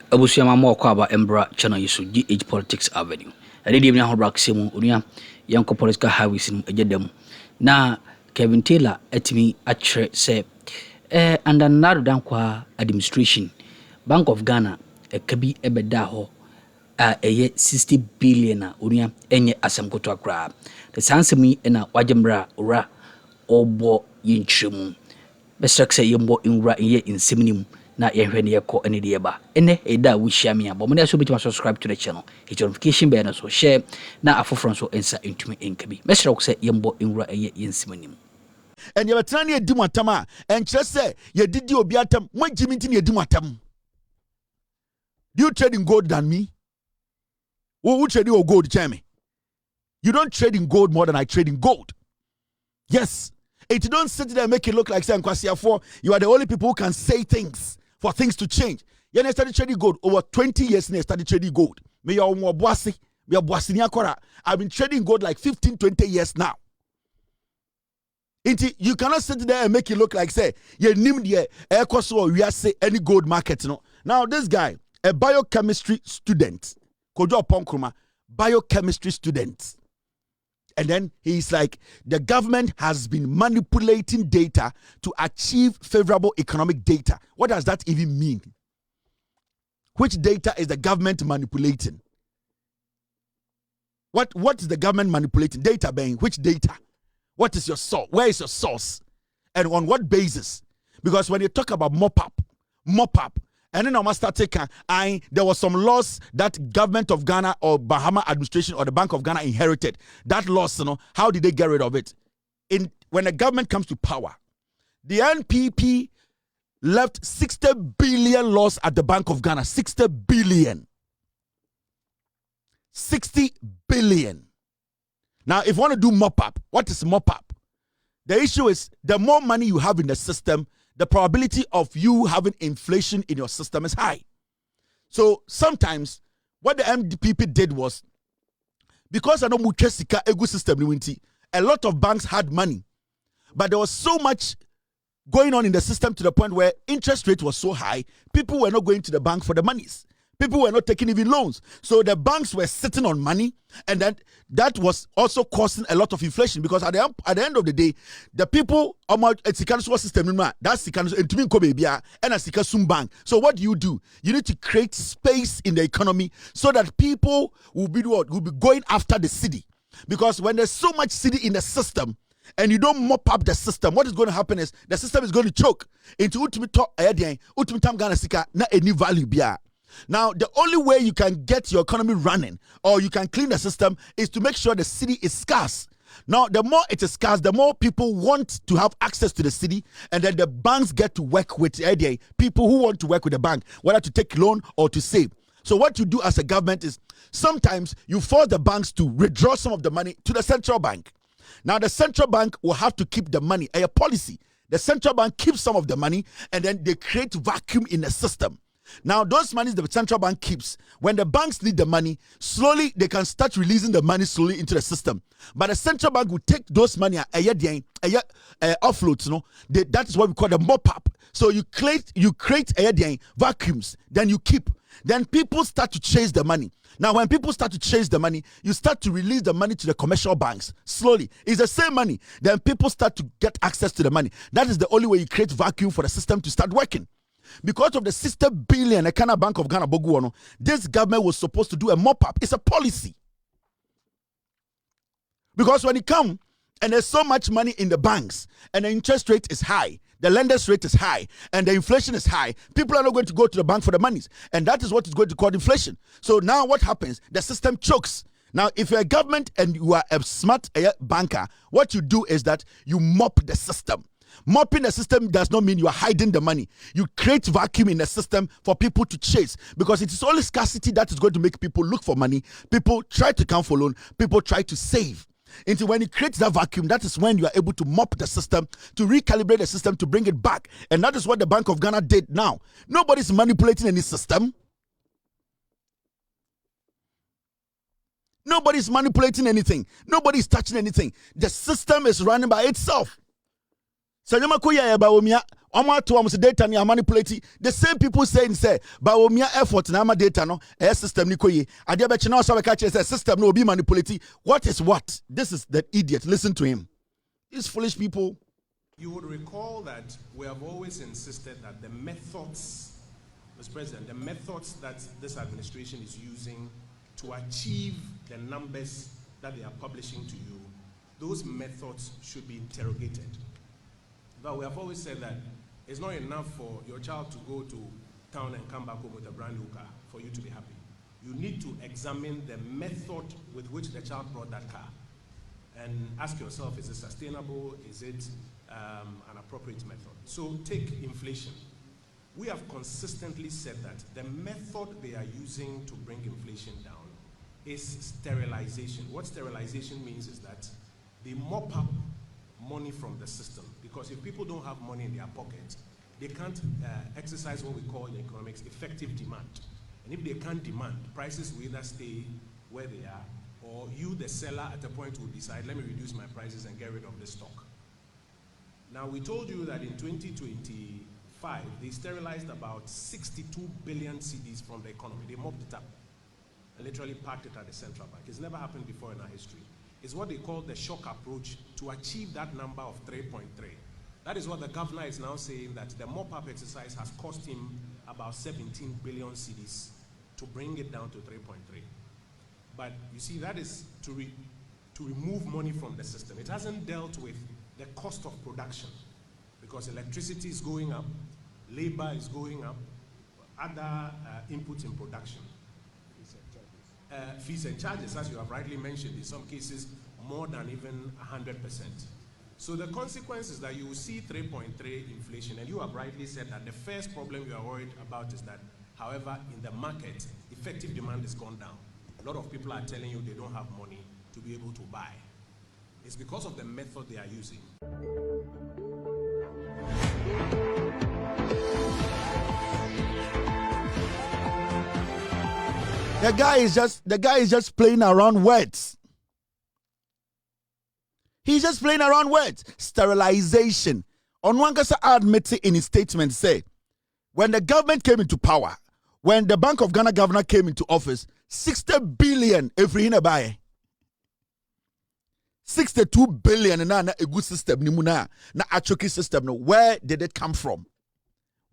Abusua mo kwa ba Embra channel yiso GH Politics Avenue. Ade de mi ho bra ksemu onua yanko political highways no ejedam. Na Kevin Taylor atimi atre say under nado dan kwa administration Bank of Ghana kabi ebeda ho eye 60 billion onua enye asem koto akra. The sansemi na wajembra ora obo yintremu. Best say yembo inra enye insemnim na yehwe ne yeko ene de ba ene eda wo hia me abo mo so bitima subscribe to the channel hit notification bell so share na afofron so ensa entumi enkabi mesra ko say yembo inra eye yensimanim and you betra ne edi matam a enkyere say ye didi obi atam mo gimi nti ne edi matam. Do you trade in gold than me? Who trade in gold, Jamie? You don't trade in gold more than I trade in gold. Yes. It don't sit there and make it look like saying you are the only people who can say things for things to change. You started trading gold over 20 years. I started trading gold. I've been trading gold like 15, 20 years now. You cannot sit there and make it look like say you named we are say any gold market. No. Now this guy, a biochemistry student, Kojo Ponkruma, biochemistry student. And then he's like, the government has been manipulating data to achieve favorable economic data. What does that even mean? Which data is the government manipulating? What is the government manipulating? Data being which data? What is your source? Where is your source? And on what basis? Because when you talk about mop-up, and then I must start taking, there was some laws that government of Ghana or Mahama administration or the Bank of Ghana inherited. That loss, how did they get rid of it? When the government comes to power, the NPP left 60 billion loss at the Bank of Ghana. 60 billion. 60 billion. Now, if you want to do mop-up, what is mop-up? The issue is the more money you have in the system, the probability of you having inflation in your system is high. So sometimes what the NPP did was, because I know Mukesika egu system, a lot of banks had money, but there was so much going on in the system to the point where interest rate was so high, people were not going to the bank for the monies. People were not taking even loans. So the banks were sitting on money, and then that was also causing a lot of inflation because at the end of the day, the people system that's and bank. So what do? You need to create space in the economy so that people will be going after the city. Because when there's so much city in the system and you don't mop up the system, what is going to happen is the system is going to choke into ultimate na any value biya. Now, the only way you can get your economy running or you can clean the system is to make sure the city is scarce. Now, the more it is scarce, the more people want to have access to the city, and then the banks get to work with people who want to work with the bank, whether to take loan or to save. So what you do as a government is sometimes you force the banks to withdraw some of the money to the central bank. Now, the central bank will have to keep the money, a policy. The central bank keeps some of the money, and then they create vacuum in the system. Now, those monies the central bank keeps, when the banks need the money, slowly they can start releasing the money slowly into the system. But the central bank will take those money, offloads, that is what we call the mop-up. So you create vacuums, then you keep. Then people start to chase the money. Now, when people start to chase the money, you start to release the money to the commercial banks slowly. It's the same money. Then people start to get access to the money. That is the only way you create vacuum for the system to start working. Because of the 60 billion, the Ghana Bank of Ghana, BoG, this government was supposed to do a mop-up. It's a policy. Because when it comes and there's so much money in the banks and the interest rate is high, the lender's rate is high, and the inflation is high, people are not going to go to the bank for the monies. And that is what is going to cause inflation. So now what happens? The system chokes. Now, if you're a government and you are a smart banker, what you do is that you mop the system. Mopping the system does not mean you are hiding the money. You create vacuum in the system for people to chase, because it is only scarcity that is going to make people look for money. People try to come for loan. People try to save. Until when you create that vacuum, that is when you are able to mop the system, to recalibrate the system, to bring it back. And that is what the Bank of Ghana did now. Nobody's manipulating any system. Nobody's manipulating anything. Nobody's touching anything. The system is running by itself. So you makoya ba omia Oma to am data ni manipulate. The same people saying say, but omia effort na ama data no a system ni koye. Ade be chena so be catch say system no be manipulate. What is what? This is the idiot. Listen to him. These foolish people. You would recall that we have always insisted that the methods, Mr. President, the methods that this administration is using to achieve the numbers that they are publishing to you, those methods should be interrogated. But we have always said that it's not enough for your child to go to town and come back home with a brand new car for you to be happy. You need to examine the method with which the child brought that car and ask yourself, is it sustainable? Is it an appropriate method? So take inflation. We have consistently said that the method they are using to bring inflation down is sterilization. What sterilization means is that they mop up money from the system, because if people don't have money in their pockets, they can't exercise what we call in economics effective demand. And if they can't demand, prices will either stay where they are, or you, the seller, at a point will decide, let me reduce my prices and get rid of this stock. Now, we told you that in 2025, they sterilized about 62 billion cedis from the economy. They mopped it up and literally parked it at the central bank. It's never happened before in our history. It's what they call the shock approach to achieve that number of 3.3. That is what the governor is now saying, that the mop-up exercise has cost him about 17 billion cedis to bring it down to 3.3. But you see, that is to remove money from the system. It hasn't dealt with the cost of production, because electricity is going up, labor is going up, other inputs in production. Fees and charges, as you have rightly mentioned, in some cases more than even 100%. So the consequence is that you will see 3.3 inflation, and you have rightly said that the first problem you are worried about is that, however, in the market, effective demand has gone down. A lot of people are telling you they don't have money to be able to buy. It's because of the method they are using. The guy is just playing around words. He's just playing around words. Sterilization. Onwankasa admitted in his statement, say, when the government came into power, when the Bank of Ghana governor came into office, 60 billion every in a buy. 62 billion na a good system ni muna na a choky system. No, where did it come from?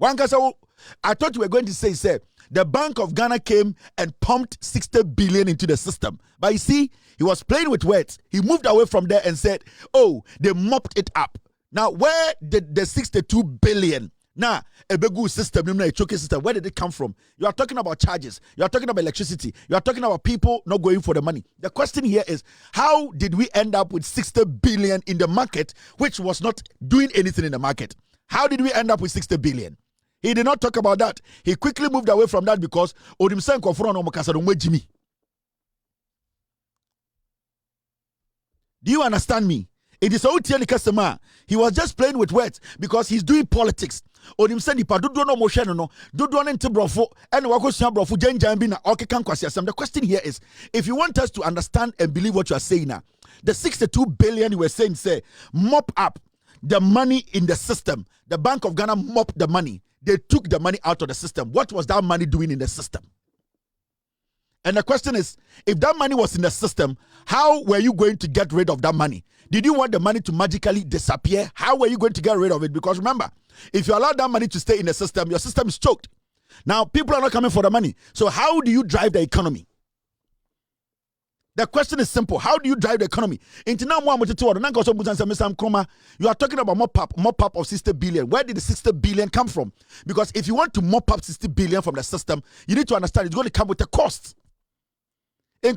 I thought you were going to say the Bank of Ghana came and pumped 60 billion into the system. But you see, he was playing with words. He moved away from there and said, oh, they mopped it up. Now, where did the 62 billion, now, a begu system, a choky system, where did it come from? You are talking about charges. You are talking about electricity. You are talking about people not going for the money. The question here is, how did we end up with 60 billion in the market, which was not doing anything in the market? How did we end up with 60 billion? He did not talk about that. He quickly moved away from that because do you understand me? It is all the customer. He was just playing with words because he's doing politics. The question here is, if you want us to understand and believe what you are saying now, the 62 billion you were saying, say, mop up the money in the system. The Bank of Ghana mopped the money. They took the money out of the system. What was that money doing in the system? And the question is, if that money was in the system, how were you going to get rid of that money? Did you want the money to magically disappear? How were you going to get rid of it? Because remember, if you allow that money to stay in the system, your system is choked. Now, people are not coming for the money. So how do you drive the economy? The question is simple. How do you drive the economy? You are talking about mop up of 60 billion. Where did the 60 billion come from? Because if you want to mop up 60 billion from the system, you need to understand it's going to come with a cost. You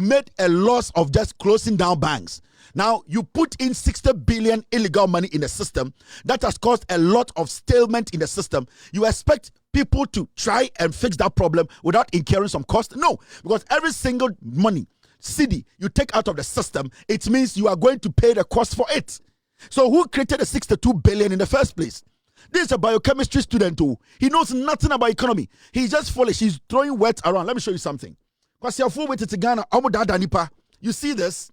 made a loss of just closing down banks. Now, you put in 60 billion illegal money in the system. That has caused a lot of stalemate in the system. You expect people to try and fix that problem without incurring some cost? No, because every single money, cedi, you take out of the system, it means you are going to pay the cost for it. So who created the 62 billion in the first place? This is a biochemistry student too. He knows nothing about economy. He's just foolish. He's throwing words around. Let me show you something. You see this?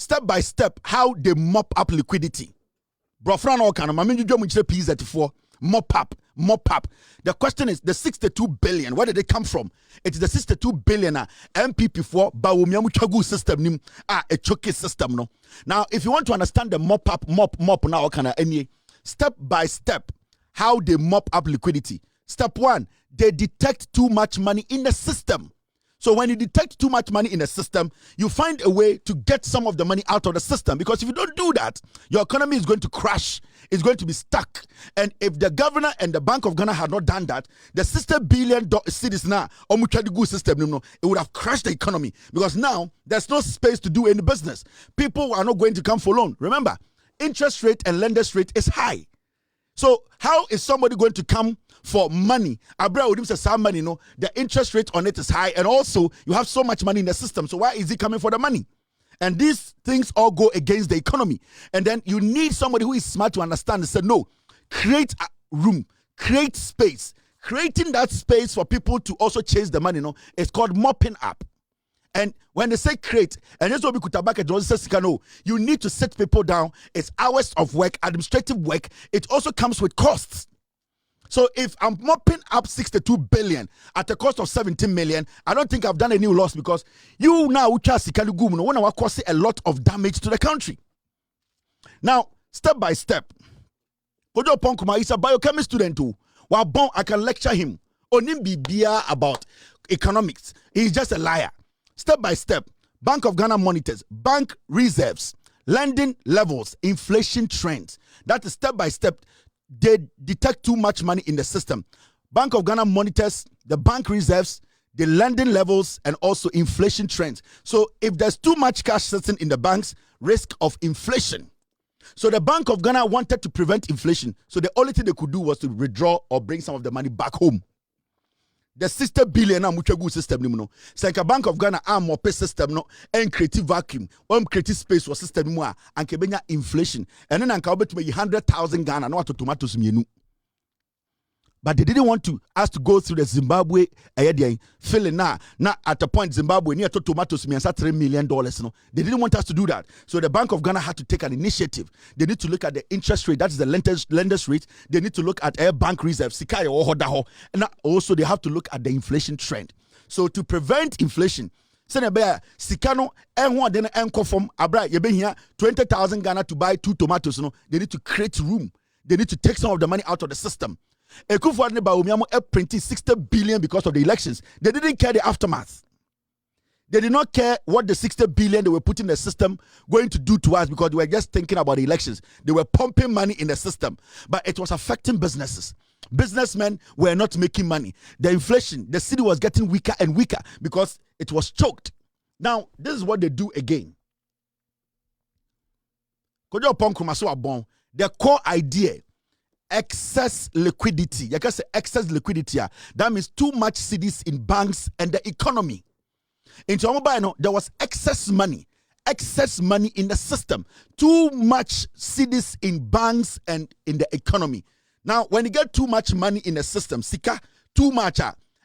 step by step how they mop up liquidity. Brofran all kind of P34 mop up. The question is the 62 billion. Where did they come from? It is the 62 billion MPP4 Bawumiamu Chagu system nim a choke system no. Now, if you want to understand the mop now kind of any step by step how they mop up liquidity. Step 1, they detect too much money in the system. So when you detect too much money in the system, you find a way to get some of the money out of the system. Because if you don't do that, your economy is going to crash. It's going to be stuck. And if the governor and the Bank of Ghana had not done that, the $60 billion cedis now, system, it would have crashed the economy. Because now, there's no space to do any business. People are not going to come for loan. Remember, interest rate and lenders rate is high. So how is somebody going to come for money? Abra Udim says some money, the interest rate on it is high, and also you have so much money in the system. So why is he coming for the money? And these things all go against the economy. And then you need somebody who is smart to understand and say, no, create a room, create space. Creating that space for people to also chase the money, it's called mopping up. And when they say create, and that's what we could back at you need to sit people down. It's hours of work, administrative work. It also comes with costs. So if I'm mopping up 62 billion at a cost of 17 million, I don't think I've done any loss, because you now want to cause a lot of damage to the country. Now, step by step, Kojo Ponkuma is a biochemist student too. I can lecture him on him about economics. He's just a liar. Step by step, Bank of Ghana monitors bank reserves, lending levels, inflation trends. That is step by step. They detect too much money in the system. Bank of Ghana monitors the bank reserves, the lending levels, and also inflation trends. So if there's too much cash sitting in the banks, risk of inflation. So the Bank of Ghana wanted to prevent inflation. So the only thing they could do was to withdraw or bring some of the money back home. The $60 billion muchagu system no. Senka Bank of Ghana mop system no and creative vacuum. Creative space for system mo and kebenya inflation. And then anka obetumi 100,000 Ghana no to tomatoes mienu. But they didn't want us to go through the Zimbabwe feeling now at a point Zimbabwe near to tomatoes $3 million. No, they didn't want us to do that. So the Bank of Ghana had to take an initiative. They need to look at the interest rate, that's the lenders rate. They need to look at air bank reserves, and also they have to look at the inflation trend. So to prevent inflation, Sikano and then enko from Abra here 20,000 Ghana to buy 2 tomatoes. No, they need to create room. They need to take some of the money out of the system. Ekufuadne Bawumiamu printed 60 billion because of the elections. They didn't care the aftermath. They did not care what the 60 billion they were putting in the system going to do to us, because they were just thinking about the elections. They were pumping money in the system, but it was affecting businesses. Businessmen were not making money. The inflation, the city was getting weaker and weaker because it was choked. Now, this is what they do again. The core idea, excess liquidity. You can say excess liquidity. That means too much cedis in banks and the economy. In Chomobano, there was excess money in the system. Too much cedis in banks and in the economy. Now, when you get too much money in the system, sika, too much,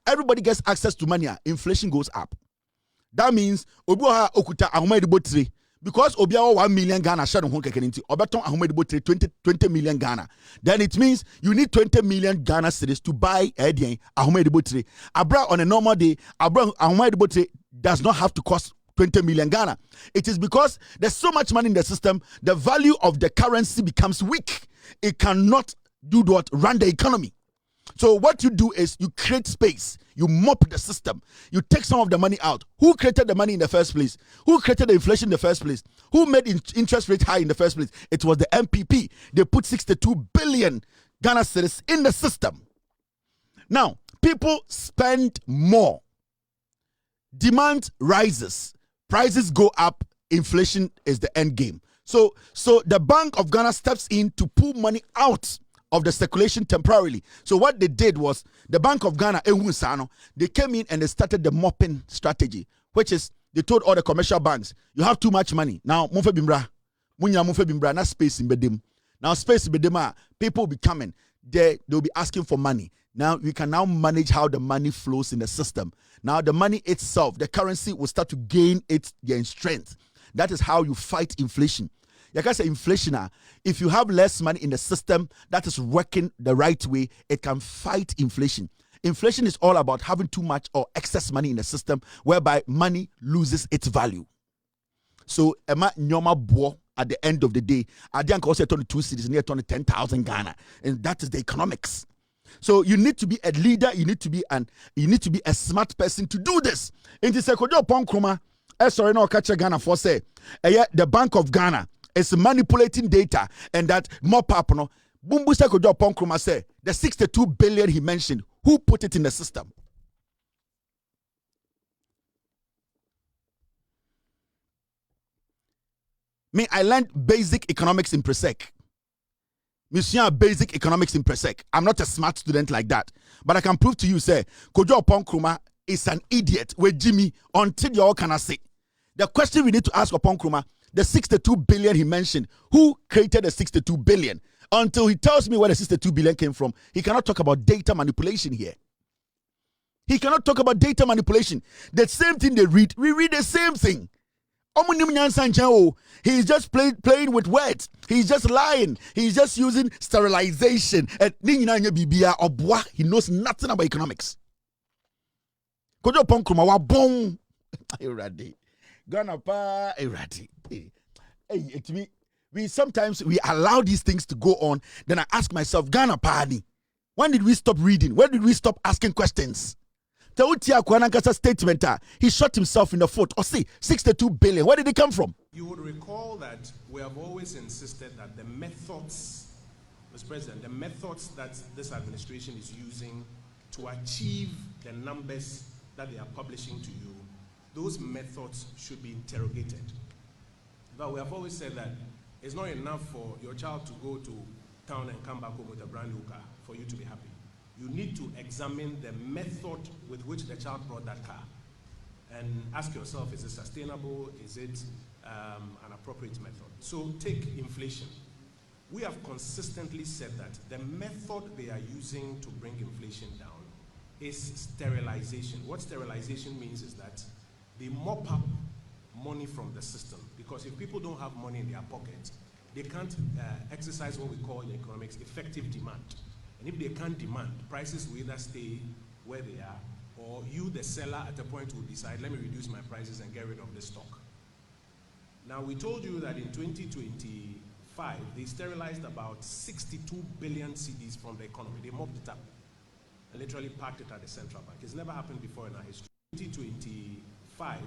everybody gets access to money, inflation goes up. That means, Obuha Okuta Ahumedibo because Obiawa 1 million Ghana shadow hon kekeninti Obeton Ahumedibo 20 million Ghana. Then it means you need 20 million Ghana cedis to buy Ahumedibo 3. Abra on a normal day, Abra Ahumedibo 3 does not have to cost 20 million Ghana. It is because there's so much money in the system, the value of the currency becomes weak. It cannot do what? Run the economy. So what you do is you create space, you mop the system, you take some of the money out. Who created the money in the first place? Who created the inflation in the first place? Who made interest rate high in the first place? It was the MPP. They put 62 billion Ghana cedis in the system. Now, people spend more. Demand rises. Prices go up. Inflation is the end game. So the Bank of Ghana steps in to pull money out of the circulation temporarily. So what they did was the Bank of Ghana, they came in and they started the mopping strategy, which is they told all the commercial banks, you have too much money. Now, na space in bedim. Now, space in bedim, people will be coming. They'll be asking for money. Now, we can now manage how the money flows in the system. Now, the money itself, the currency will start to gain its strength. That is how you fight inflation. Like I say, inflation, if you have less money in the system that is working the right way, it can fight inflation. Inflation is all about having too much or excess money in the system, whereby money loses its value. So, Emma Nyoma Bo, at the end of the day, I didn't also turn 2 cities near 10,000 Ghana, and that is the economics. So you need to be a leader. You need to be a smart person to do this. In the Sekojo Ponkroma, sorry, no catch Ghana for say, the Bank of Ghana is manipulating data, and that mop-up, no. Bumbu Sekojo Ponkroma say the 62 billion he mentioned. Who put it in the system? Me, I learned basic economics in Presec. Monsieur, basic economics in Presec. I'm not a smart student like that. But I can prove to you, say, Kojo Oponkroma is an idiot with Jimmy until you all can say. The question we need to ask Oponkroma, the 62 billion he mentioned, who created the 62 billion? Until he tells me where the 62 billion came from, he cannot talk about data manipulation here. He cannot talk about data manipulation. The same thing they read, we read the same thing. He's just playing with words. He's just lying. He's just using sterilization. And he knows nothing about economics. Kojo Ponkroma wa bon. Ghana pa eradi. Hey, we sometimes allow these things to go on. Then I ask myself, Ghana pa ni. When did we stop reading? When did we stop asking questions? Tautia Kwanankasa statement, he shot himself in the foot. Or see, 62 billion. Where did it come from? You would recall that we have always insisted that the methods, Mr. President, the methods that this administration is using to achieve the numbers that they are publishing to you, those methods should be interrogated. But we have always said that it's not enough for your child to go to town and come back home with a brand new car for you to be happy. You need to examine the method with which the child brought that car and ask yourself, is it sustainable? Is it an appropriate method? So take inflation. We have consistently said that the method they are using to bring inflation down is sterilization. What sterilization means is that they mop up money from the system, because if people don't have money in their pockets, they can't exercise what we call in economics effective demand. And if they can't demand, prices will either stay where they are, or you, the seller, at a point will decide, let me reduce my prices and get rid of the stock. Now, we told you that in 2025, they sterilized about 62 billion cedis from the economy. They mopped it up and literally parked it at the central bank. It's never happened before in our history. 2025.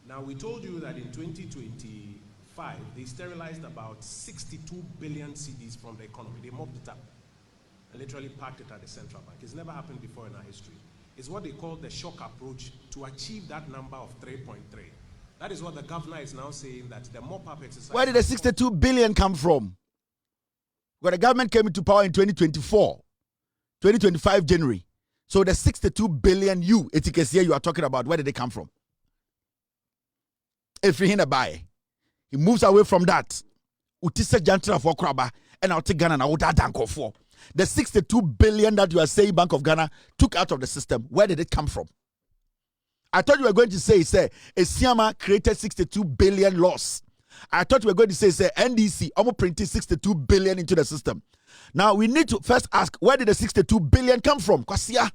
Now, we told you that in 2025, they sterilized about 62 billion cedis from the economy. They mopped it up and literally parked it at the central bank. It's never happened before in our history. It's what they call the shock approach to achieve that number of 3.3. That is what the governor is now saying, that the mop-up exercise... Where did the 62 billion come from? Well, the government came into power in 2025 January. So the 62 billion you are talking about, where did they come from? If you buy, he moves away from that. Utisa jantra for kraba, and I'll take Ghana now that for. The 62 billion that you are saying Bank of Ghana took out of the system, where did it come from? I thought you were going to say, Esiama created 62 billion loss. I thought you were going to say, NDC almost printed 62 billion into the system. Now we need to first ask, where did the 62 billion come from? Kwasia.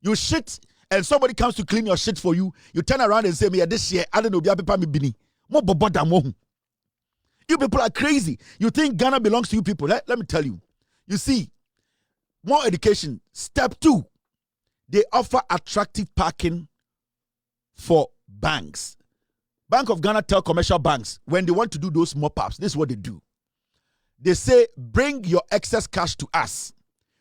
You shit, and somebody comes to clean your shit for you. You turn around and say, me this year, I don't know, you people are crazy. You think Ghana belongs to you people. Let me tell you. You see, more education. Step 2, they offer attractive parking for banks. Bank of Ghana tell commercial banks, when they want to do those mop-ups, this is what they do. They say, bring your excess cash to us.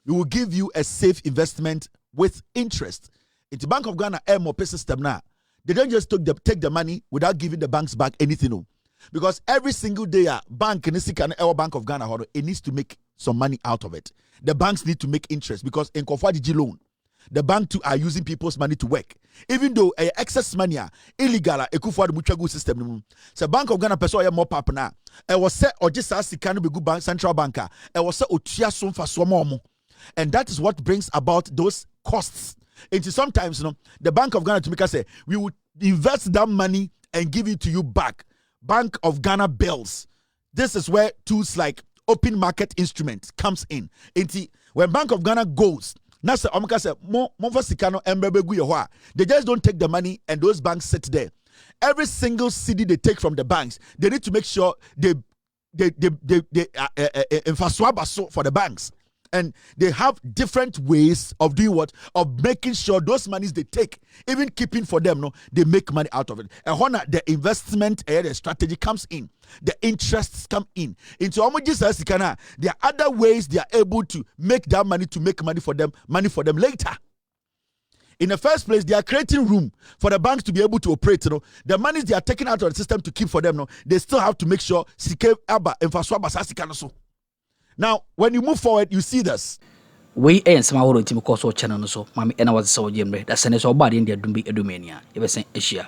We will give you a safe investment with interest. It's Bank of Ghana mop system now. They don't just take the money without giving the banks back anything. No. Because every single day, Bank of Ghana, it needs to make some money out of it. The banks need to make interest, because in Kofadiji loan, the bank too are using people's money to work. Even though excess money illegal, Ekufuad mutual system. So Bank of Ghana person mop up now. It was set or just as can be good bank central banker. It was set otia some for some. And that is what brings about those costs. Sometimes, the Bank of Ghana to make us say, we would invest that money and give it to you back. Bank of Ghana bills. This is where tools like open market instruments comes in. When Bank of Ghana goes, they just don't take the money and those banks sit there. Every single cedi they take from the banks, they need to make sure they for the banks. And they have different ways of doing what? Of making sure those monies they take, even keeping for them, no, they make money out of it. And when the investment the strategy comes in, the interests come in. Into there are other ways they are able to make that money to make money for them later. In the first place, they are creating room for the banks to be able to operate. You know, the monies they are taking out of the system to keep for them, no, they still have to make sure now, when you move forward, you see this. We ain't some of the channel so. Mammy, and I was so jimmy. That's an so bad in their dumby edumania. You were saying Asia.